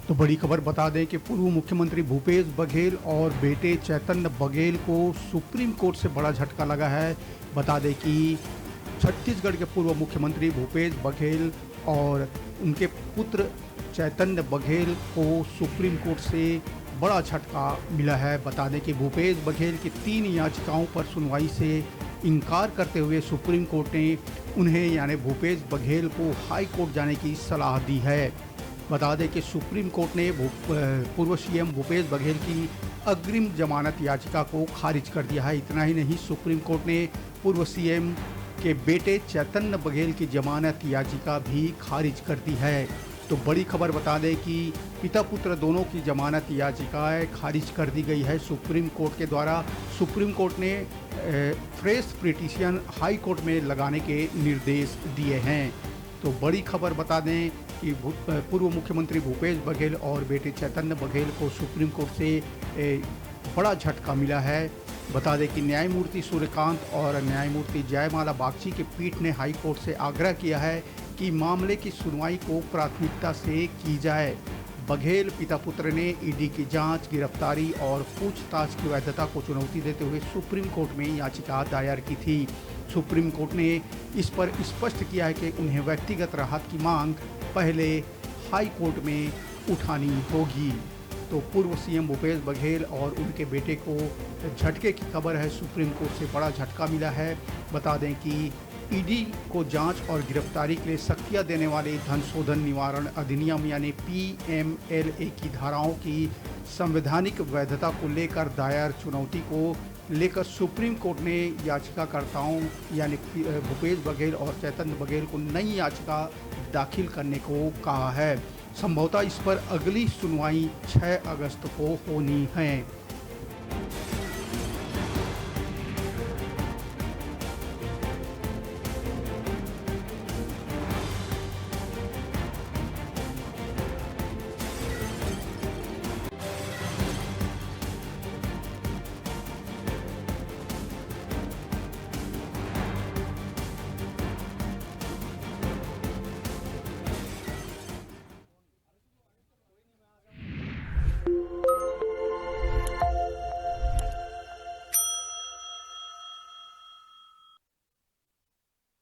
तो बड़ी खबर बता दें कि पूर्व मुख्यमंत्री भूपेश बघेल और बेटे चैतन्य बघेल को सुप्रीम कोर्ट से बड़ा झटका लगा है। बता दें कि छत्तीसगढ़ के पूर्व मुख्यमंत्री भूपेश बघेल और उनके पुत्र चैतन्य बघेल को सुप्रीम कोर्ट से बड़ा झटका मिला है। बता दें कि भूपेश बघेल की 3 याचिकाओं पर सुनवाई से इनकार करते हुए सुप्रीम कोर्ट ने उन्हें यानी भूपेश बघेल को हाई कोर्ट जाने की सलाह दी है। बता दें कि सुप्रीम कोर्ट ने पूर्व सीएम भूपेश बघेल की अग्रिम जमानत याचिका को खारिज कर दिया है। इतना ही नहीं, सुप्रीम कोर्ट ने पूर्व सीएम के बेटे चैतन्य बघेल की जमानत याचिका भी खारिज कर दी है। तो बड़ी खबर बता दें कि पिता पुत्र दोनों की जमानत याचिकाएं खारिज कर दी गई है सुप्रीम कोर्ट के द्वारा। सुप्रीम कोर्ट ने फ्रेश पिटीशन हाई कोर्ट में लगाने के निर्देश दिए हैं। तो बड़ी खबर बता दें कि पूर्व मुख्यमंत्री भूपेश बघेल और बेटे चैतन्य बघेल को सुप्रीम कोर्ट से बड़ा झटका मिला है। बता दें कि न्यायमूर्ति सूर्यकांत और न्यायमूर्ति जयमाला बागची की पीठ ने हाई कोर्ट से आग्रह किया है कि मामले की सुनवाई को प्राथमिकता से की जाए। बघेल पिता पुत्र ने ईडी की जांच, गिरफ्तारी और पूछताछ की वैधता को चुनौती देते हुए सुप्रीम कोर्ट में याचिका दायर की थी। सुप्रीम कोर्ट ने इस पर स्पष्ट किया है कि उन्हें व्यक्तिगत राहत की मांग पहले हाई कोर्ट में उठानी होगी। तो पूर्व सीएम भूपेश बघेल और उनके बेटे को झटके की खबर है, सुप्रीम कोर्ट से बड़ा झटका मिला है। बता दें कि ईडी को जांच और गिरफ्तारी के लिए सख्तियां देने वाले धन शोधन निवारण अधिनियम यानी पीएमएलए की धाराओं की संवैधानिक वैधता को लेकर दायर चुनौती को लेकर सुप्रीम कोर्ट ने याचिकाकर्ताओं यानी भूपेश बघेल और चैतन्य बघेल को नई याचिका दाखिल करने को कहा है। संभवतः इस पर अगली सुनवाई 6 अगस्त को होनी है।